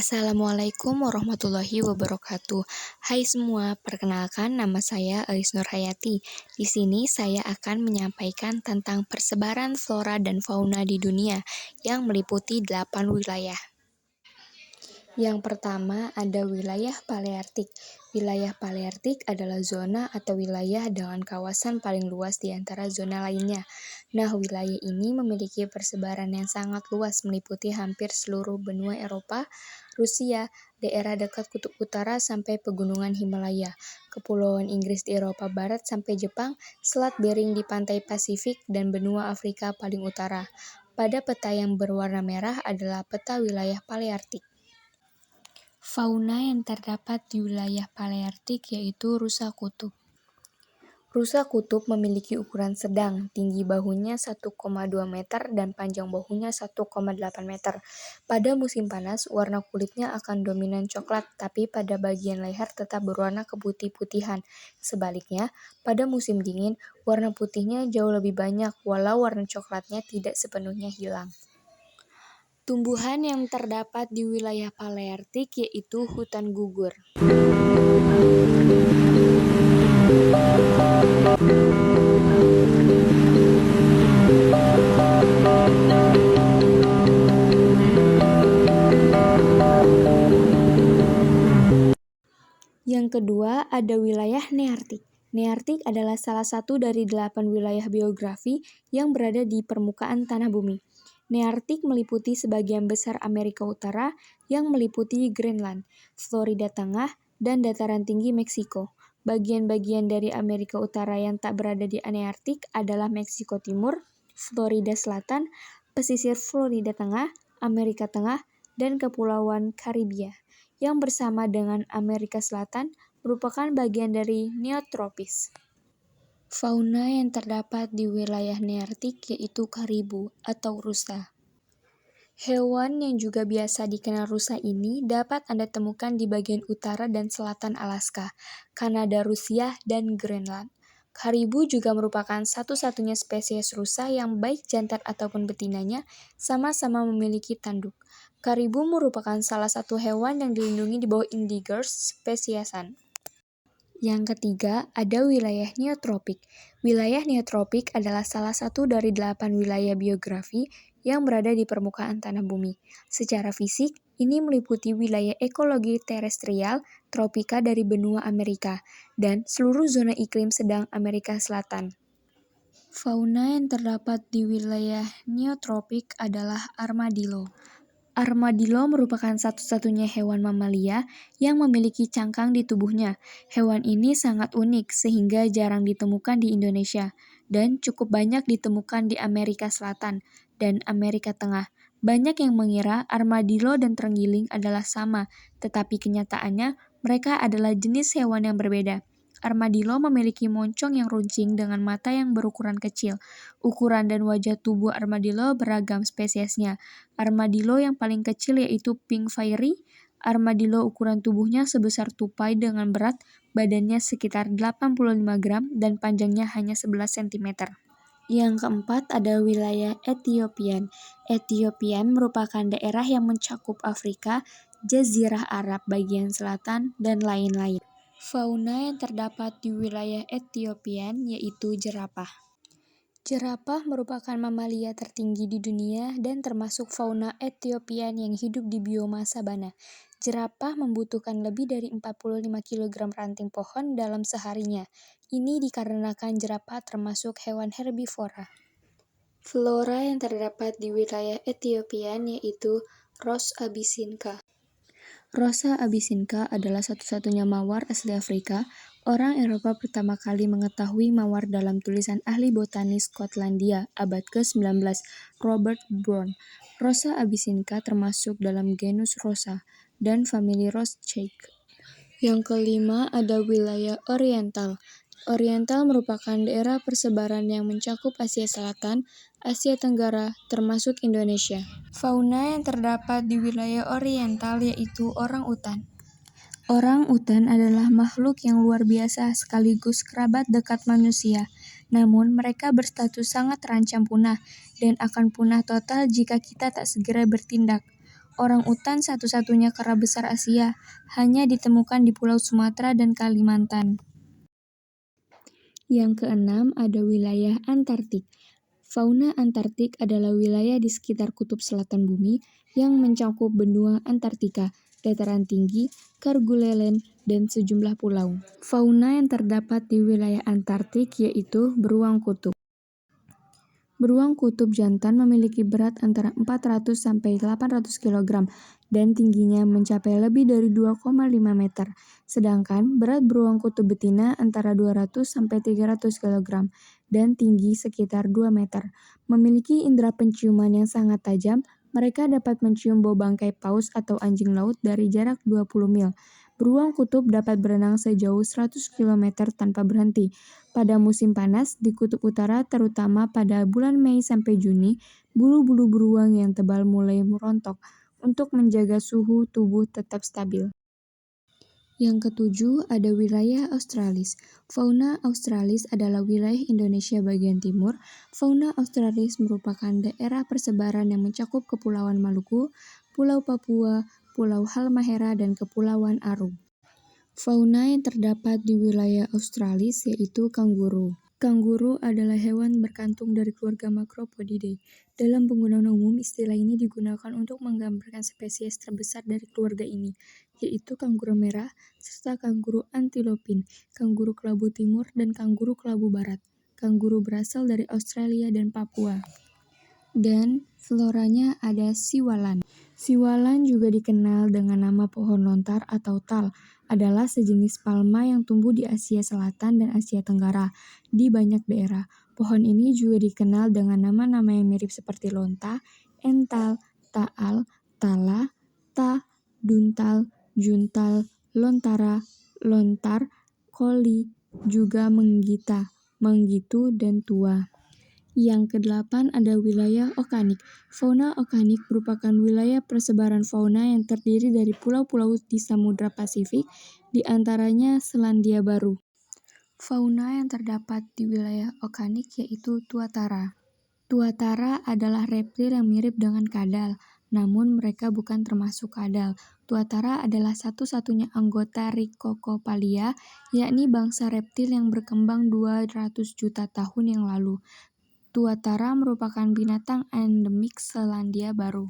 Assalamualaikum warahmatullahi wabarakatuh. Hai semua, perkenalkan nama saya Ais Nurhayati. Di sini saya akan menyampaikan tentang persebaran flora dan fauna di dunia yang meliputi 8 wilayah. Yang pertama ada wilayah Paleartik. Wilayah Paleartik adalah zona atau wilayah dengan kawasan paling luas di antara zona lainnya. Nah, wilayah ini memiliki persebaran yang sangat luas meliputi hampir seluruh benua Eropa, Rusia, daerah dekat Kutub Utara sampai pegunungan Himalaya, Kepulauan Inggris di Eropa Barat sampai Jepang, Selat Bering di pantai Pasifik, dan benua Afrika paling utara. Pada peta yang berwarna merah adalah peta wilayah Paleartik. Fauna yang terdapat di wilayah Paleartik yaitu rusa kutub. Rusa kutub memiliki ukuran sedang, tinggi bahunya 1,2 meter dan panjang bahunya 1,8 meter. Pada musim panas, warna kulitnya akan dominan coklat, tapi pada bagian leher tetap berwarna keputih-putihan. Sebaliknya, pada musim dingin, warna putihnya jauh lebih banyak, walau warna coklatnya tidak sepenuhnya hilang. Tumbuhan yang terdapat di wilayah Paleartik yaitu hutan gugur. Yang kedua ada wilayah Neartik. Neartik adalah salah satu dari 8 wilayah biografi yang berada di permukaan tanah bumi. Neartik meliputi sebagian besar Amerika Utara yang meliputi Greenland, Florida Tengah, dan dataran tinggi Meksiko. Bagian-bagian dari Amerika Utara yang tak berada di Neartik adalah Meksiko Timur, Florida Selatan, pesisir Florida Tengah, Amerika Tengah, dan Kepulauan Karibia, yang bersama dengan Amerika Selatan merupakan bagian dari Neotropis. Fauna yang terdapat di wilayah Neartik yaitu karibu atau rusa. Hewan yang juga biasa dikenal rusa ini dapat Anda temukan di bagian utara dan selatan Alaska, Kanada, Rusia, dan Greenland. Karibu juga merupakan satu-satunya spesies rusa yang baik jantan ataupun betinanya sama-sama memiliki tanduk. Karibu merupakan salah satu hewan yang dilindungi di bawah Endangered Speciesan. Yang ketiga, ada wilayah neotropik. Wilayah neotropik adalah salah satu dari 8 wilayah biografi yang berada di permukaan tanah bumi. Secara fisik, ini meliputi wilayah ekologi terestrial tropika dari benua Amerika dan seluruh zona iklim sedang Amerika Selatan. Fauna yang terdapat di wilayah neotropik adalah armadillo. Armadillo merupakan satu-satunya hewan mamalia yang memiliki cangkang di tubuhnya. Hewan ini sangat unik sehingga jarang ditemukan di Indonesia dan cukup banyak ditemukan di Amerika Selatan dan Amerika Tengah. Banyak yang mengira armadillo dan terenggiling adalah sama, tetapi kenyataannya mereka adalah jenis hewan yang berbeda. Armadillo memiliki moncong yang runcing dengan mata yang berukuran kecil. Ukuran dan wajah tubuh armadillo beragam spesiesnya. Armadillo yang paling kecil yaitu pink fairy. Armadillo ukuran tubuhnya sebesar tupai dengan berat badannya sekitar 85 gram dan panjangnya hanya 11 cm. Yang keempat ada wilayah Ethiopian. Ethiopian merupakan daerah yang mencakup Afrika, Jazirah Arab bagian selatan, dan lain-lain. Fauna yang terdapat di wilayah Ethiopian yaitu jerapah. Jerapah merupakan mamalia tertinggi di dunia dan termasuk fauna Ethiopian yang hidup di bioma sabana. Jerapah membutuhkan lebih dari 45 kg ranting pohon dalam seharinya. Ini dikarenakan jerapah termasuk hewan herbivora. Flora yang terdapat di wilayah Ethiopian yaitu Ros abyssinica. Rosa abyssinica adalah satu-satunya mawar asli Afrika. Orang Eropa pertama kali mengetahui mawar dalam tulisan ahli botanis Skotlandia abad ke-19, Robert Brown. Rosa abyssinica termasuk dalam genus Rosa dan famili Rosaceae. Yang kelima ada wilayah Oriental. Oriental merupakan daerah persebaran yang mencakup Asia Selatan, Asia Tenggara, termasuk Indonesia. Fauna yang terdapat di wilayah Oriental yaitu orang-utan. Orang-utan adalah makhluk yang luar biasa sekaligus kerabat dekat manusia. Namun mereka berstatus sangat terancam punah dan akan punah total jika kita tak segera bertindak. Orangutan satu-satunya kera besar Asia, hanya ditemukan di Pulau Sumatera dan Kalimantan. Yang keenam, ada wilayah Antartik. Fauna Antartik adalah wilayah di sekitar kutub selatan bumi yang mencakup benua Antartika, dataran tinggi, Kerguelen, dan sejumlah pulau. Fauna yang terdapat di wilayah Antartik yaitu beruang kutub. Beruang kutub jantan memiliki berat antara 400 sampai 800 kg dan tingginya mencapai lebih dari 2,5 meter. Sedangkan berat beruang kutub betina antara 200 sampai 300 kg dan tinggi sekitar 2 meter. Memiliki indera penciuman yang sangat tajam, mereka dapat mencium bau bangkai paus atau anjing laut dari jarak 20 mil. Beruang kutub dapat berenang sejauh 100 km tanpa berhenti. Pada musim panas, di kutub utara terutama pada bulan Mei sampai Juni, bulu-bulu beruang yang tebal mulai merontok untuk menjaga suhu tubuh tetap stabil. Yang ketujuh, ada wilayah Australis. Fauna Australis adalah wilayah Indonesia bagian timur. Fauna Australis merupakan daerah persebaran yang mencakup Kepulauan Maluku, Pulau Papua, Pulau Halmahera, dan Kepulauan Aru. Fauna yang terdapat di wilayah Australis yaitu kanguru. Kanguru adalah hewan berkantung dari keluarga Macropodidae. Dalam penggunaan umum, istilah ini digunakan untuk menggambarkan spesies terbesar dari keluarga ini, yaitu kanguru merah, serta kanguru antilopin, kanguru kelabu timur, dan kanguru kelabu barat. Kanguru berasal dari Australia dan Papua. Dan floranya ada siwalan. Siwalan juga dikenal dengan nama pohon lontar atau tal, adalah sejenis palma yang tumbuh di Asia Selatan dan Asia Tenggara, di banyak daerah. Pohon ini juga dikenal dengan nama-nama yang mirip seperti lonta, ental, taal, tala, ta, duntal, juntal, lontara, lontar, koli, juga menggita, menggitu, dan tua. Yang kedelapan ada wilayah okanik. Fauna okanik merupakan wilayah persebaran fauna yang terdiri dari pulau-pulau di Samudra Pasifik, di antaranya Selandia Baru. Fauna yang terdapat di wilayah okanik yaitu tuatara. Tuatara adalah reptil yang mirip dengan kadal, namun mereka bukan termasuk kadal. Tuatara adalah satu-satunya anggota Rhincocophalia, yakni bangsa reptil yang berkembang 200 juta tahun yang lalu. Tuatara merupakan binatang endemik Selandia Baru.